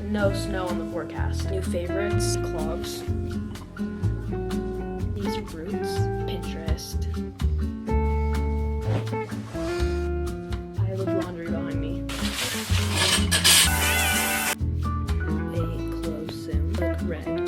no snow on the forecast. New favorites, clogs. These fruits, Pinterest. Pile of laundry behind me. A close soon, look red.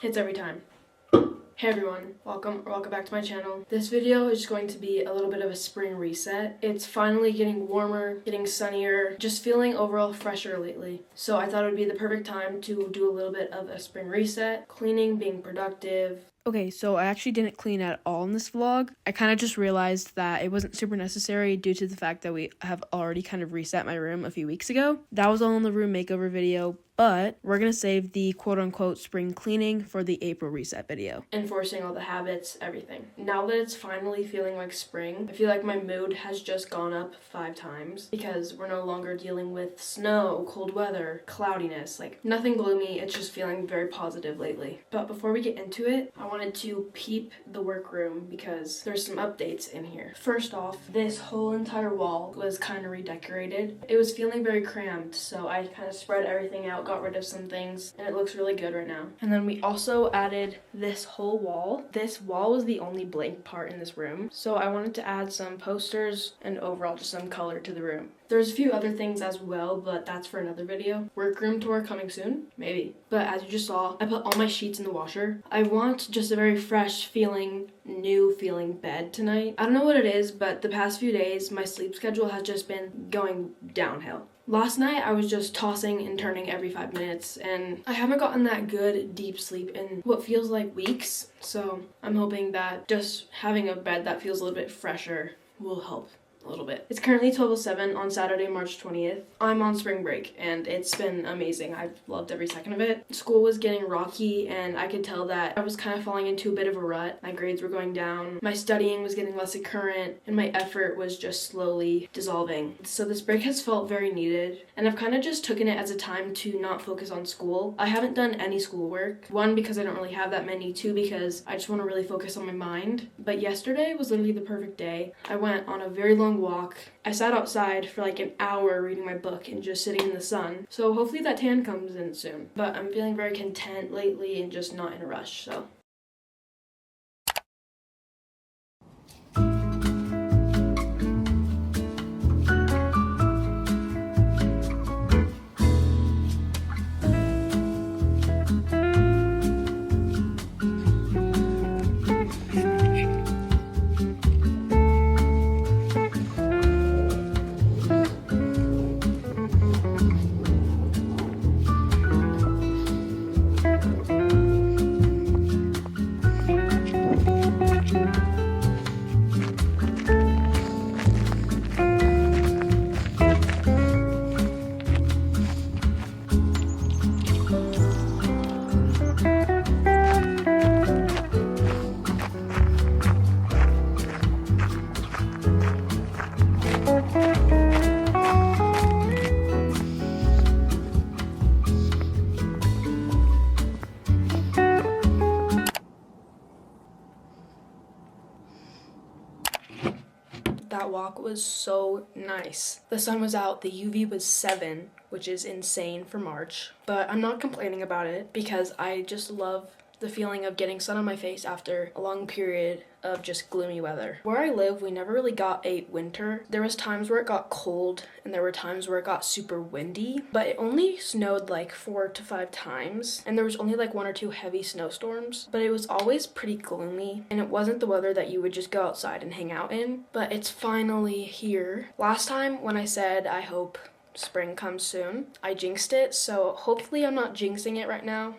Hits every time. Hey everyone, welcome back to my channel. This video is going to be a little bit of a spring reset. It's finally getting warmer, getting sunnier, just feeling overall fresher lately. So I thought it would be the perfect time to do a little bit of a spring reset, cleaning, being productive. Okay, so I actually didn't clean at all in this vlog. I kind of just realized that it wasn't super necessary due to the fact that we have already kind of reset my room a few weeks ago. That was all in the room makeover video, but we're going to save the quote-unquote spring cleaning for the April reset video. Enforcing all the habits, everything. Now that it's finally feeling like spring, I feel like my mood has just gone up 5 times because we're no longer dealing with snow, cold weather, cloudiness, like nothing gloomy. It's just feeling very positive lately. But before we get into it, I wanted to peep the workroom because there's some updates in here. First off, this whole entire wall was kind of redecorated. It was feeling very cramped, so I kind of spread everything out, got rid of some things, and it looks really good right now. And then we also added this whole wall. This wall was the only blank part in this room, so I wanted to add some posters and overall just some color to the room. There's a few other things as well, but that's for another video. Workroom tour coming soon? Maybe. But as you just saw, I put all my sheets in the washer. I want just a very fresh feeling, new feeling bed tonight. I don't know what it is, but the past few days, my sleep schedule has just been going downhill. Last night, I was just tossing and turning every 5 minutes, and I haven't gotten that good deep sleep in what feels like weeks, so I'm hoping that just having a bed that feels a little bit fresher will help a little bit. It's currently 12:07 on Saturday, March 20th. I'm on spring break and it's been amazing. I've loved every second of it. School was getting rocky and I could tell that I was kind of falling into a bit of a rut. My grades were going down, my studying was getting less current, and my effort was just slowly dissolving. So this break has felt very needed, and I've kind of just taken it as a time to not focus on school. I haven't done any schoolwork. 1, because I don't really have that many. 2, because I just want to really focus on my mind. But yesterday was literally the perfect day. I went on a very long walk. I sat outside for like an hour reading my book and just sitting in the sun. So hopefully that tan comes in soon. But I'm feeling very content lately and just not in a rush, so. That walk was so nice. The sun was out, the UV was 7, which is insane for March, but I'm not complaining about it because I just love the feeling of getting sun on my face after a long period of just gloomy weather. Where I live, we never really got a winter. There was times where it got cold and there were times where it got super windy, but it only snowed like 4 to 5 times and there was only like 1 or 2 heavy snowstorms, but it was always pretty gloomy and it wasn't the weather that you would just go outside and hang out in. But it's finally here. Last time when I said I hope spring comes soon, I jinxed it, so hopefully I'm not jinxing it right now.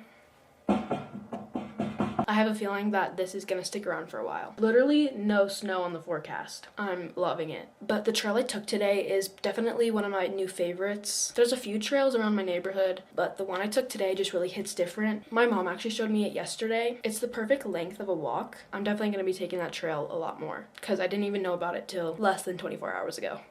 I have a feeling that this is gonna stick around for a while. Literally no snow on the forecast. I'm loving it. But the trail I took today is definitely one of my new favorites. There's a few trails around my neighborhood, but the one I took today just really hits different. My mom actually showed me it yesterday. It's the perfect length of a walk. I'm definitely gonna be taking that trail a lot more because I didn't even know about it till less than 24 hours ago.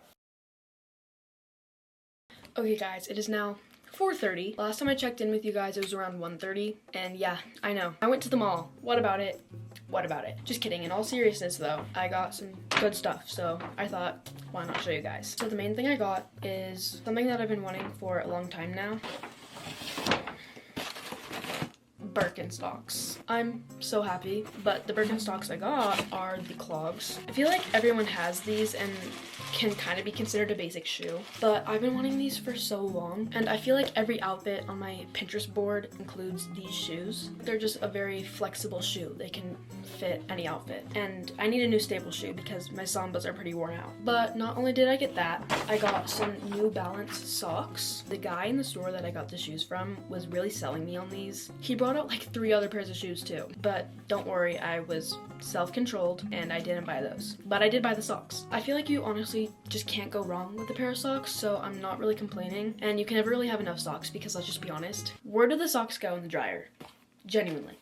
Okay guys, it is now 4:30. Last time I checked in with you guys, it was around 1:30. And yeah, I know. I went to the mall. What about it? What about it? Just kidding. In all seriousness though, I got some good stuff. So I thought, why not show you guys? So the main thing I got is something that I've been wanting for a long time now. Birkenstocks. I'm so happy, but the Birkenstocks I got are the clogs. I feel like everyone has these and can kind of be considered a basic shoe, but I've been wanting these for so long, and I feel like every outfit on my Pinterest board includes these shoes. They're just a very flexible shoe. They can fit any outfit, and I need a new stable shoe because my Sambas are pretty worn out. But not only did I get that, I got some New Balance socks. The guy in the store that I got the shoes from was really selling me on these. He brought out like 3 other pairs of shoes too, but don't worry, I was self-controlled and I didn't buy those, but I did buy the socks. I feel like you honestly just can't go wrong with a pair of socks, so I'm not really complaining, and you can never really have enough socks because let's just be honest, where do the socks go in the dryer? Genuinely.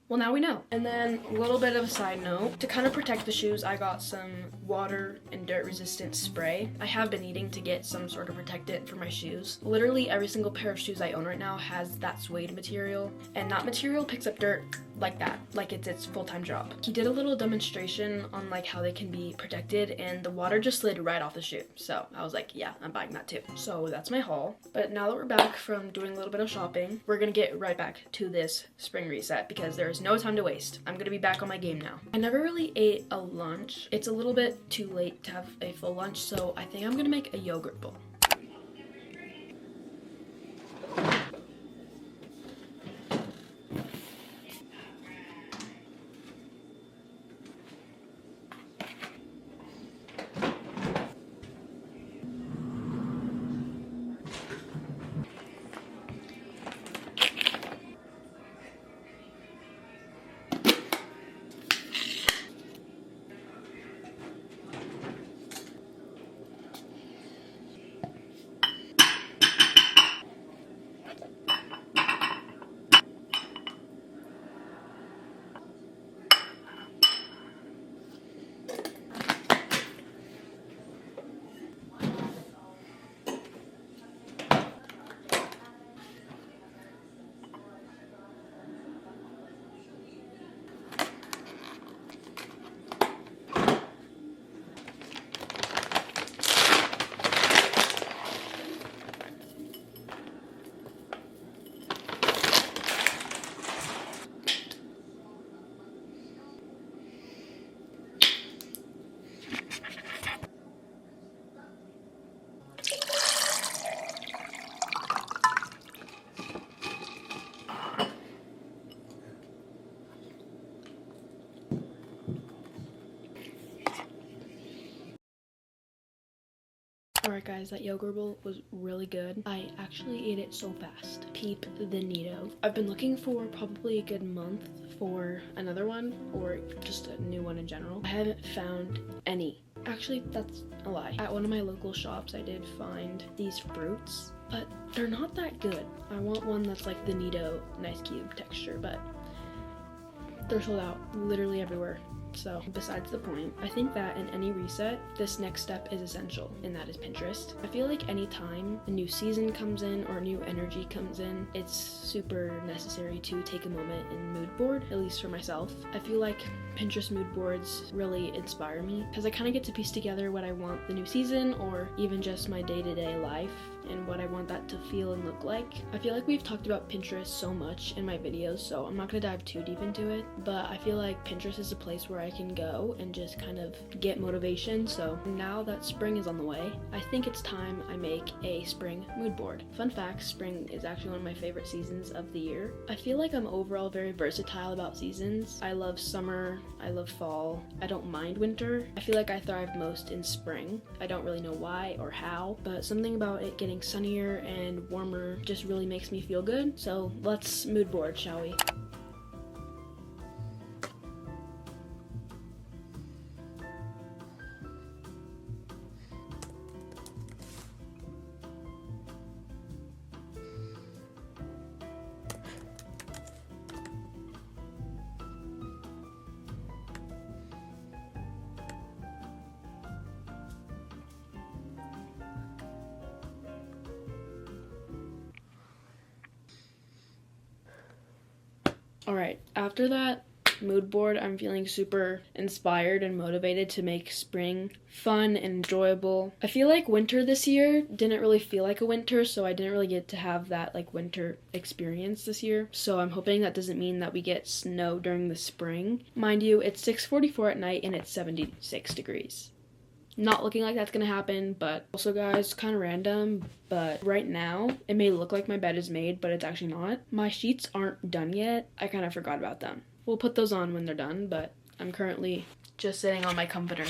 Well, now we know. And then a little bit of a side note, to kind of protect the shoes, I got some water and dirt resistant spray. I have been needing to get some sort of protectant for my shoes. Literally every single pair of shoes I own right now has that suede material, and that material picks up dirt like that, like it's its full-time job. He did a little demonstration on like how they can be protected, and the water just slid right off the shoe. So I was like, yeah, I'm buying that too. So that's my haul. But now that we're back from doing a little bit of shopping, we're gonna get right back to this spring reset because there is no time to waste. I'm gonna be back on my game now. I never really ate a lunch. It's a little bit too late to have a full lunch, so I think I'm gonna make a yogurt bowl. Alright guys, that yogurt bowl was really good. I actually ate it so fast. Peep the neato. I've been looking for probably a good month for another one, or just a new one in general. I haven't found any. Actually, that's a lie. At one of my local shops, I did find these fruits, but they're not that good. I want one that's like the neato nice cube texture, but they're sold out literally everywhere. So besides the point, I think that in any reset, this next step is essential, and that is Pinterest. I feel like anytime a new season comes in or a new energy comes in, it's super necessary to take a moment and mood board, at least for myself. I feel like Pinterest mood boards really inspire me because I kind of get to piece together what I want the new season or even just my day-to-day life and what I want that to feel and look like. I feel like we've talked about Pinterest so much in my videos, so I'm not gonna dive too deep into it, but I feel like Pinterest is a place where I can go and just kind of get motivation. So now that spring is on the way, I think it's time I make a spring mood board. Fun fact, spring is actually one of my favorite seasons of the year. I feel like I'm overall very versatile about seasons. I love summer, I love fall, I don't mind winter. I feel like I thrive most in spring. I don't really know why or how, but something about it getting sunnier and warmer just really makes me feel good. So let's mood board, shall we? Alright, after that mood board, I'm feeling super inspired and motivated to make spring fun and enjoyable. I feel like winter this year didn't really feel like a winter, so I didn't really get to have that like winter experience this year. So I'm hoping that doesn't mean that we get snow during the spring. Mind you, it's 6:44 at night and it's 76 degrees. Not looking like that's gonna happen, but also guys, kind of random, but right now it may look like my bed is made, but it's actually not. My sheets aren't done yet. I kind of forgot about them. We'll put those on when they're done, but I'm currently just sitting on my comforter.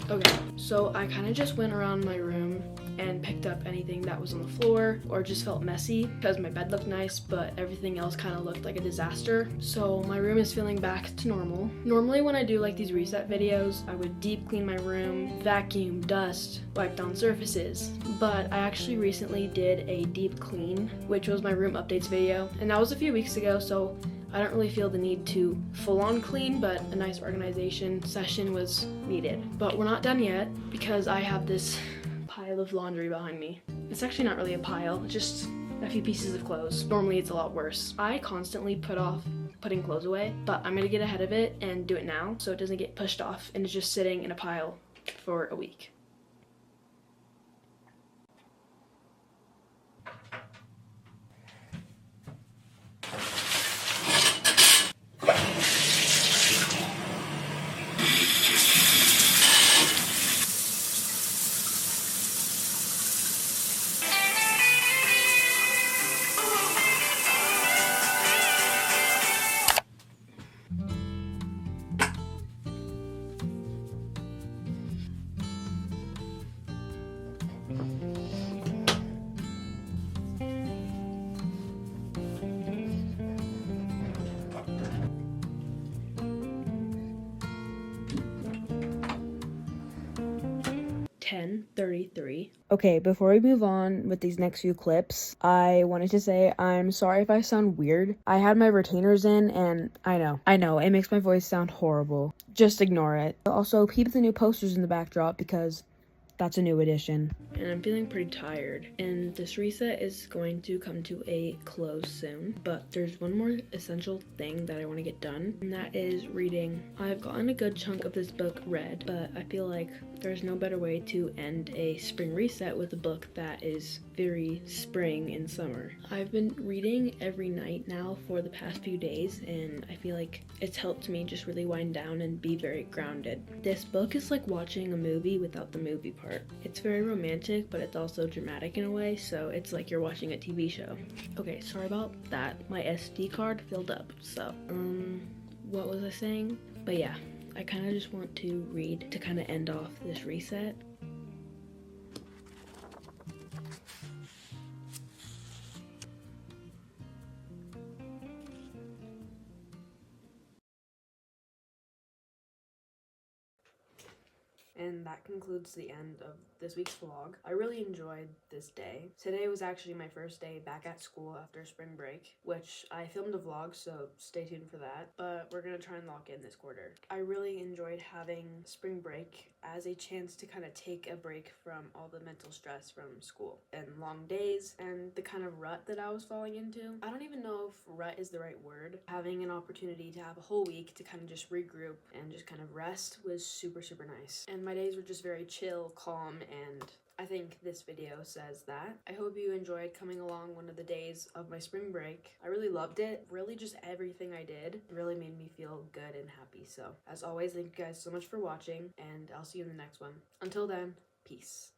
Okay, so I kind of just went around my room and picked up anything that was on the floor or just felt messy because my bed looked nice, but everything else kind of looked like a disaster. So my room is feeling back to normal. Normally when I do like these reset videos, I would deep clean my room, vacuum, dust, wipe down surfaces. But I actually recently did a deep clean, which was my room updates video, and that was a few weeks ago, so I don't really feel the need to full-on clean, but a nice organization session was needed. But we're not done yet because I have this pile of laundry behind me. It's actually not really a pile, just a few pieces of clothes. Normally it's a lot worse. I constantly put off putting clothes away, but I'm gonna get ahead of it and do it now so it doesn't get pushed off and it's just sitting in a pile for a week. 10:33. Okay, before we move on with these next few clips, I wanted to say I'm sorry if I sound weird. I had my retainers in, and I know, it makes my voice sound horrible. Just ignore it. Also, peep the new posters in the backdrop because that's a new addition. And I'm feeling pretty tired, and this reset is going to come to a close soon, but there's one more essential thing that I want to get done, and that is reading. I've gotten a good chunk of this book read, but I feel like there's no better way to end a spring reset with a book that is very spring and summer. I've been reading every night now for the past few days, and I feel like it's helped me just really wind down and be very grounded. This book is like watching a movie without the movie part. It's very romantic, but it's also dramatic in a way, so it's like you're watching a TV show. Okay, sorry about that. My SD card filled up, so, what was I saying? But yeah, I kind of just want to read to kind of end off this reset. And that concludes the end of this week's vlog. I really enjoyed this day. Today was actually my first day back at school after spring break, which I filmed a vlog, so stay tuned for that. But we're gonna try and lock in this quarter. I really enjoyed having spring break as a chance to kind of take a break from all the mental stress from school and long days and the kind of rut that I was falling into. I don't even know if rut is the right word. Having an opportunity to have a whole week to kind of just regroup and just kind of rest was super, super nice. And my days were just very chill, calm, and I think this video says that. I hope you enjoyed coming along one of the days of my spring break. I really loved it. Really just everything I did really made me feel good and happy. So as always, thank you guys so much for watching, and I'll see you in the next one. Until then, peace.